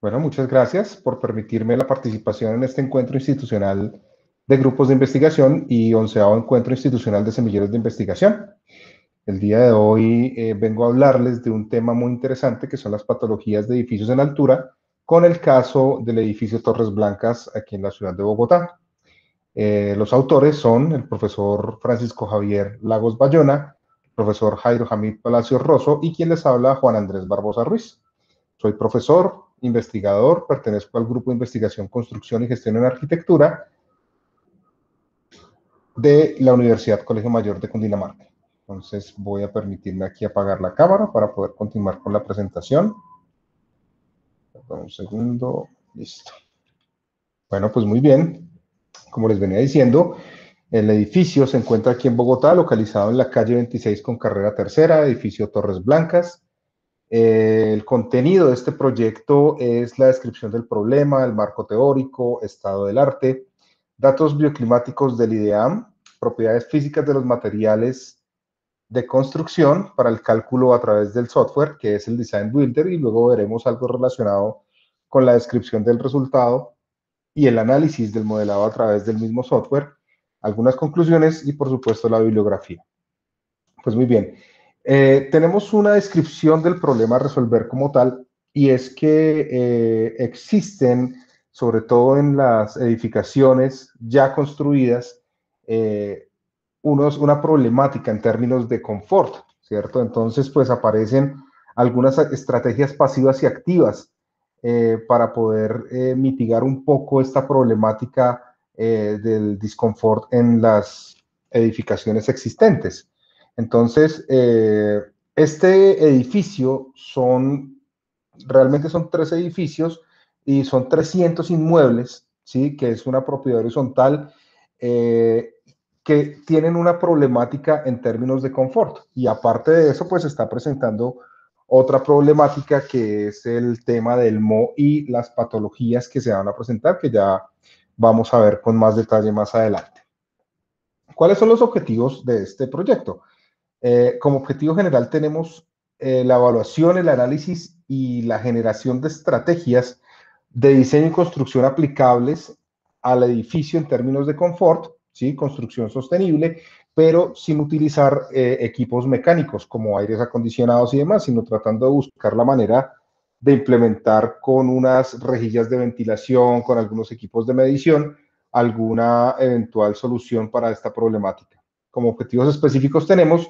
Bueno, muchas gracias por permitirme la participación en este encuentro institucional de grupos de investigación y 11º encuentro institucional de semilleros de investigación. El día de hoy vengo a hablarles de un tema muy interesante que son las patologías de edificios en altura, con el caso del edificio Torres Blancas aquí en la ciudad de Bogotá. Los autores son el profesor Francisco Javier Lagos Bayona, el profesor Jairo Hamid Palacios Rosso y quien les habla, Juan Andrés Barbosa Ruiz. Soy profesor, investigador, pertenezco al Grupo de Investigación, Construcción y Gestión en Arquitectura de la Universidad Colegio Mayor de Cundinamarca. Entonces voy a permitirme aquí apagar la cámara para poder continuar con la presentación. Un segundo, listo. Bueno, pues muy bien. Como les venía diciendo, el edificio se encuentra aquí en Bogotá, localizado en la calle 26 con carrera tercera, edificio Torres Blancas. El contenido de este proyecto es la descripción del problema, el marco teórico, estado del arte, datos bioclimáticos del IDEAM, propiedades físicas de los materiales de construcción para el cálculo a través del software, que es el Design Builder, y luego veremos algo relacionado con la descripción del resultado y el análisis del modelado a través del mismo software, algunas conclusiones y, por supuesto, la bibliografía. Pues muy bien. Tenemos una descripción del problema a resolver como tal, y es que existen, sobre todo en las edificaciones ya construidas, una problemática en términos de confort, ¿cierto? Entonces, pues aparecen algunas estrategias pasivas y activas para poder mitigar un poco esta problemática del disconfort en las edificaciones existentes. Entonces, este edificio realmente son 3 edificios y son 300 inmuebles, ¿sí? Que es una propiedad horizontal que tienen una problemática en términos de confort. Y aparte de eso, pues está presentando otra problemática que es el tema del moho y las patologías que se van a presentar, que ya vamos a ver con más detalle más adelante. ¿Cuáles son los objetivos de este proyecto? Como objetivo general tenemos la evaluación, el análisis y la generación de estrategias de diseño y construcción aplicables al edificio en términos de confort, ¿sí? Construcción sostenible, pero sin utilizar equipos mecánicos como aires acondicionados y demás, sino tratando de buscar la manera de implementar con unas rejillas de ventilación, con algunos equipos de medición, alguna eventual solución para esta problemática. Como objetivos específicos tenemos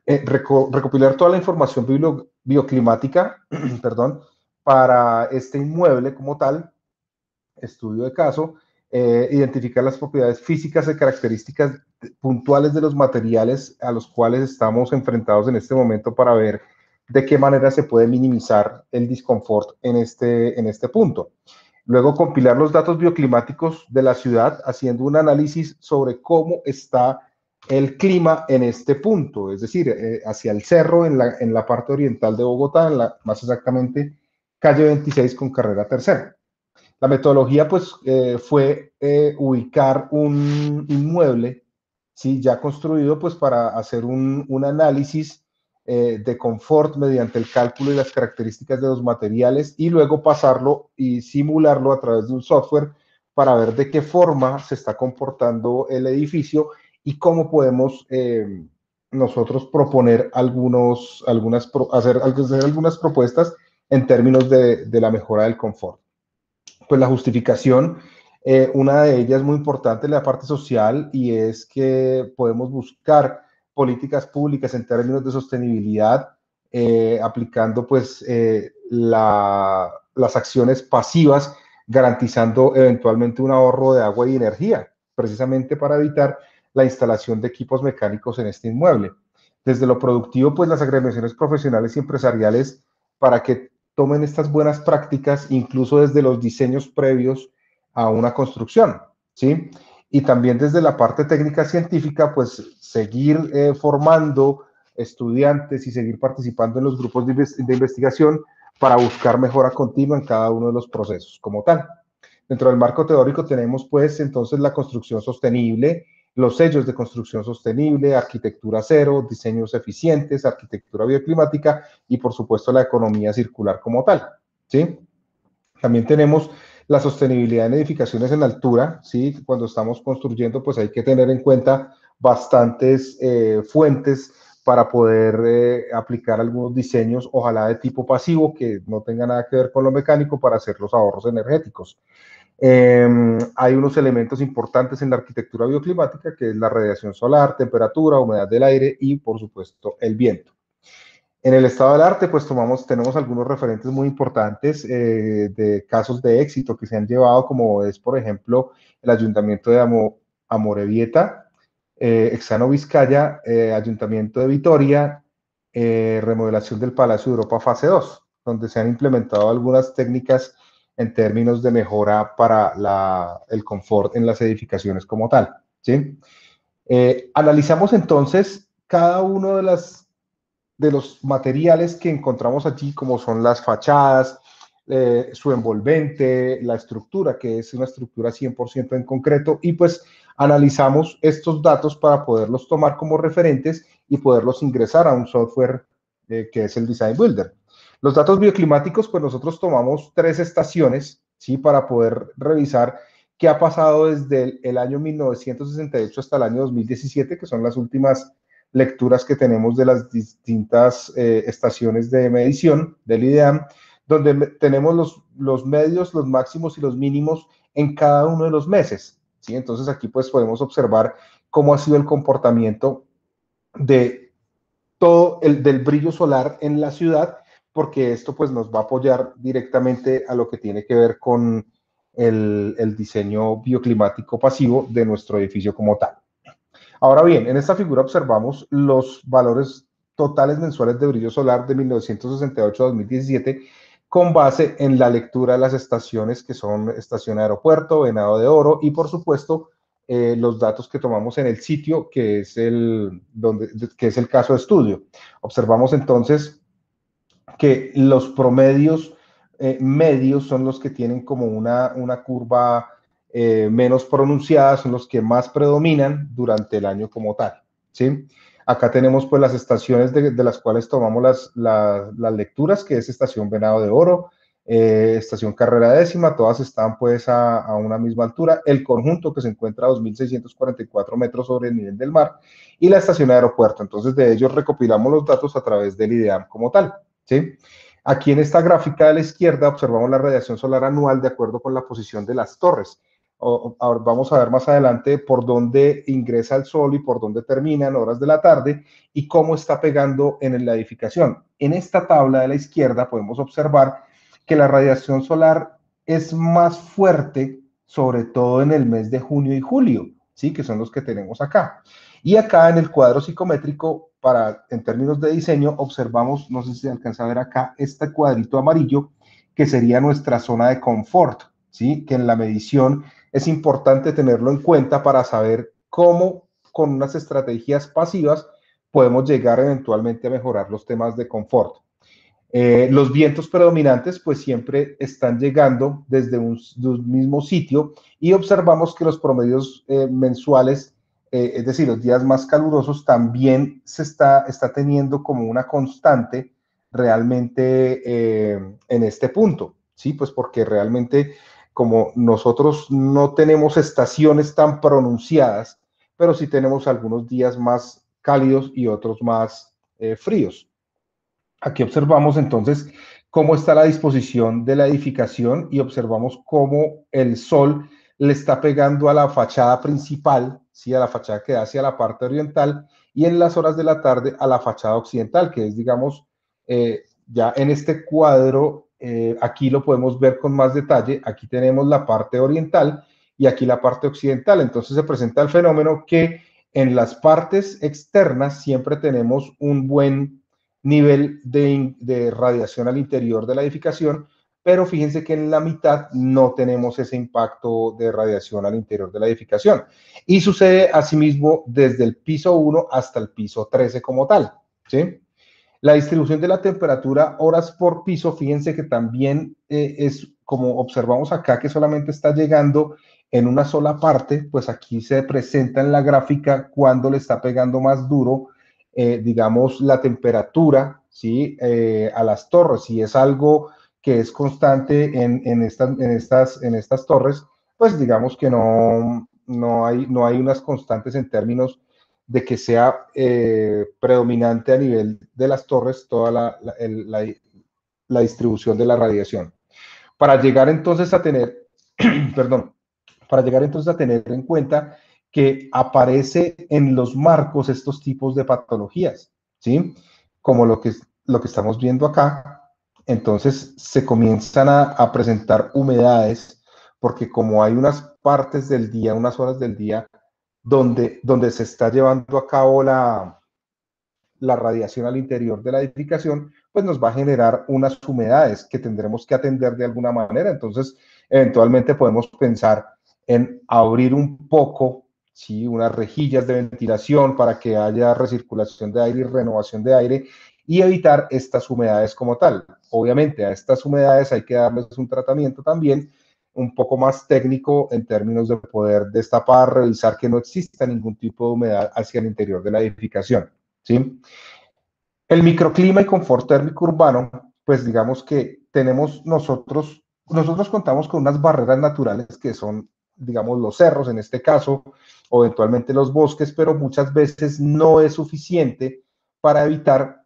recopilar toda la información bioclimática, perdón, para este inmueble como tal, estudio de caso, identificar las propiedades físicas y características puntuales de los materiales a los cuales estamos enfrentados en este momento para ver de qué manera se puede minimizar el disconfort en este punto. Luego, compilar los datos bioclimáticos de la ciudad, haciendo un análisis sobre cómo está el clima en este punto, es decir, hacia el cerro, en la parte oriental de Bogotá, más exactamente, calle 26 con carrera tercera. La metodología, pues, fue ubicar un inmueble, ¿sí? Ya construido, pues, para hacer un análisis de confort mediante el cálculo y las características de los materiales y luego pasarlo y simularlo a través de un software para ver de qué forma se está comportando el edificio y cómo podemos nosotros proponer hacer algunas propuestas en términos de la mejora del confort. Pues la justificación, una de ellas muy importante, la parte social, y es que podemos buscar políticas públicas en términos de sostenibilidad, aplicando pues las acciones pasivas, garantizando eventualmente un ahorro de agua y energía, precisamente para evitar la instalación de equipos mecánicos en este inmueble. Desde lo productivo, pues las agremiaciones profesionales y empresariales, para que tomen estas buenas prácticas, incluso desde los diseños previos a una construcción, ¿sí? Y también desde la parte técnica científica, pues seguir formando estudiantes y seguir participando en los grupos de investigación para buscar mejora continua en cada uno de los procesos como tal. Dentro del marco teórico tenemos pues entonces la construcción sostenible, los sellos de construcción sostenible, arquitectura cero, diseños eficientes, arquitectura bioclimática y por supuesto la economía circular como tal, ¿sí? También tenemos la sostenibilidad en edificaciones en altura, ¿sí? Cuando estamos construyendo, pues hay que tener en cuenta bastantes fuentes para poder aplicar algunos diseños, ojalá de tipo pasivo, que no tenga nada que ver con lo mecánico para hacer los ahorros energéticos. Hay unos elementos importantes en la arquitectura bioclimática, que es la radiación solar, temperatura, humedad del aire y, por supuesto, el viento. En el estado del arte, pues tenemos algunos referentes muy importantes de casos de éxito que se han llevado, como es, por ejemplo, el Ayuntamiento de Amorebieta, Exano Vizcaya, Ayuntamiento de Vitoria, remodelación del Palacio de Europa fase 2, donde se han implementado algunas técnicas en términos de mejora para el confort en las edificaciones como tal, ¿sí? Analizamos entonces cada uno de los materiales que encontramos allí, como son las fachadas, su envolvente, la estructura, que es una estructura 100% en concreto, y pues analizamos estos datos para poderlos tomar como referentes y poderlos ingresar a un software que es el Design Builder. Los datos bioclimáticos, pues nosotros tomamos 3 estaciones, ¿sí? Para poder revisar qué ha pasado desde el año 1968 hasta el año 2017, que son las últimas lecturas que tenemos de las distintas estaciones de medición del IDEAM, donde tenemos los medios, los máximos y los mínimos en cada uno de los meses, ¿sí? Entonces aquí pues podemos observar cómo ha sido el comportamiento de todo del brillo solar en la ciudad, porque esto pues nos va a apoyar directamente a lo que tiene que ver con el diseño bioclimático pasivo de nuestro edificio como tal. Ahora bien, en esta figura observamos los valores totales mensuales de brillo solar de 1968 a 2017 con base en la lectura de las estaciones que son Estación Aeropuerto, Venado de Oro y por supuesto los datos que tomamos en el sitio que es que es el caso de estudio. Observamos entonces que los promedios medios son los que tienen como una curva menos pronunciada, son los que más predominan durante el año como tal, ¿sí? Acá tenemos pues las estaciones de las cuales tomamos las lecturas, que es Estación Venado de Oro, Estación Carrera Décima, todas están pues a una misma altura, el conjunto que se encuentra a 2.644 metros sobre el nivel del mar y la estación de aeropuerto. Entonces de ellos recopilamos los datos a través del IDEAM como tal, ¿sí? Aquí en esta gráfica de la izquierda observamos la radiación solar anual de acuerdo con la posición de las torres. Vamos a ver más adelante por dónde ingresa el sol y por dónde termina en horas de la tarde y cómo está pegando en la edificación. En esta tabla de la izquierda podemos observar que la radiación solar es más fuerte, sobre todo en el mes de junio y julio, ¿sí? Que son los que tenemos acá. Y acá en el cuadro psicométrico, en términos de diseño, observamos, no sé si se alcanza a ver acá, este cuadrito amarillo, que sería nuestra zona de confort, ¿sí? Que en la medición es importante tenerlo en cuenta para saber cómo, con unas estrategias pasivas, podemos llegar eventualmente a mejorar los temas de confort. Los vientos predominantes pues siempre están llegando desde un mismo sitio y observamos que los promedios mensuales, es decir, los días más calurosos, también se está teniendo como una constante realmente en este punto, ¿sí? Pues porque realmente como nosotros no tenemos estaciones tan pronunciadas, pero sí tenemos algunos días más cálidos y otros más fríos. Aquí observamos entonces cómo está la disposición de la edificación y observamos cómo el sol le está pegando a la fachada principal, ¿sí? A la fachada que da hacia la parte oriental y en las horas de la tarde a la fachada occidental, que es, digamos, ya en este cuadro, aquí lo podemos ver con más detalle. Aquí tenemos la parte oriental y aquí la parte occidental. Entonces se presenta el fenómeno que en las partes externas siempre tenemos un buen nivel de radiación al interior de la edificación, pero fíjense que en la mitad no tenemos ese impacto de radiación al interior de la edificación. Y sucede asimismo desde el piso 1 hasta el piso 13 como tal, ¿sí? La distribución de la temperatura horas por piso, fíjense que también es como observamos acá que solamente está llegando en una sola parte, pues aquí se presenta en la gráfica cuando le está pegando más duro, digamos, la temperatura, ¿sí? A las torres. Si es algo que es constante en estas torres, pues digamos que no hay unas constantes en términos de que sea predominante a nivel de las torres toda la distribución de la radiación. Para llegar entonces a tener, perdón, para llegar entonces a tener en cuenta que aparece en los marcos estos tipos de patologías, ¿sí? Como lo que estamos viendo acá, entonces se comienzan a presentar humedades, porque como hay unas partes del día, unas horas del día, donde se está llevando a cabo la radiación al interior de la edificación, pues nos va a generar unas humedades que tendremos que atender de alguna manera. Entonces, eventualmente podemos pensar en abrir un poco, ¿sí? Unas rejillas de ventilación para que haya recirculación de aire y renovación de aire y evitar estas humedades como tal. Obviamente, a estas humedades hay que darles un tratamiento también un poco más técnico en términos de poder destapar, revisar que no exista ningún tipo de humedad hacia el interior de la edificación, ¿sí? El microclima y confort térmico urbano, pues digamos que nosotros contamos con unas barreras naturales que son, digamos, los cerros en este caso, o eventualmente los bosques, pero muchas veces no es suficiente para evitar,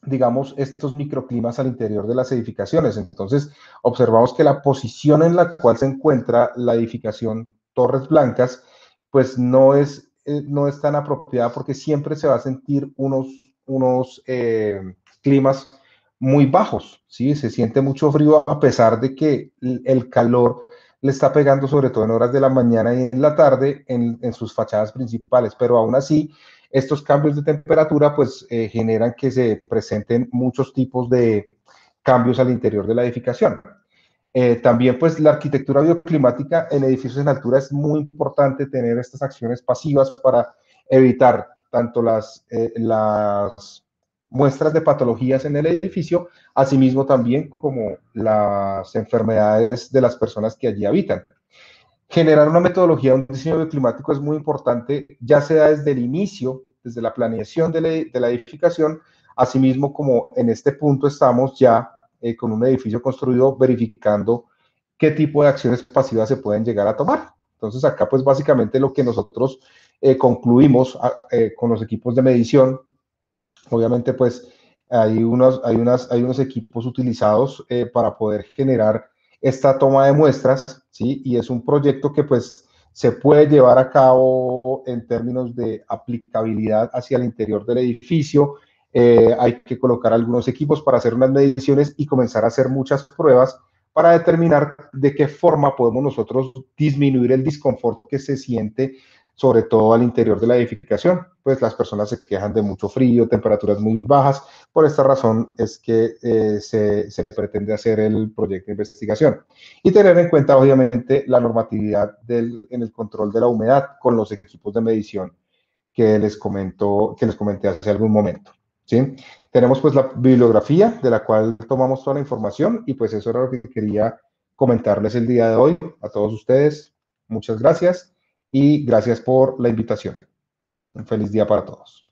digamos, estos microclimas al interior de las edificaciones. Entonces, observamos que la posición en la cual se encuentra la edificación Torres Blancas, pues no es tan apropiada porque siempre se va a sentir unos climas muy bajos, ¿sí? Se siente mucho frío a pesar de que el calor le está pegando sobre todo en horas de la mañana y en la tarde en sus fachadas principales, pero aún así estos cambios de temperatura pues generan que se presenten muchos tipos de cambios al interior de la edificación. También pues la arquitectura bioclimática en edificios en altura es muy importante tener estas acciones pasivas para evitar tanto las muestras de patologías en el edificio, asimismo también como las enfermedades de las personas que allí habitan. Generar una metodología, un diseño bioclimático es muy importante, ya sea desde el inicio, desde la planeación de la edificación, asimismo como en este punto estamos ya con un edificio construido verificando qué tipo de acciones pasivas se pueden llegar a tomar. Entonces acá pues básicamente lo que nosotros concluimos con los equipos de medición, obviamente pues hay unos equipos utilizados para poder generar esta toma de muestras, ¿sí? Y es un proyecto que pues se puede llevar a cabo en términos de aplicabilidad hacia el interior del edificio. Hay que colocar algunos equipos para hacer unas mediciones y comenzar a hacer muchas pruebas para determinar de qué forma podemos nosotros disminuir el disconfort que se siente sobre todo al interior de la edificación, pues las personas se quejan de mucho frío, temperaturas muy bajas. Por esta razón es que se pretende hacer el proyecto de investigación y tener en cuenta, obviamente, la normatividad en el control de la humedad con los equipos de medición que les comenté hace algún momento, ¿sí? Tenemos pues la bibliografía de la cual tomamos toda la información y pues eso era lo que quería comentarles el día de hoy a todos ustedes. Muchas gracias y gracias por la invitación. Un feliz día para todos.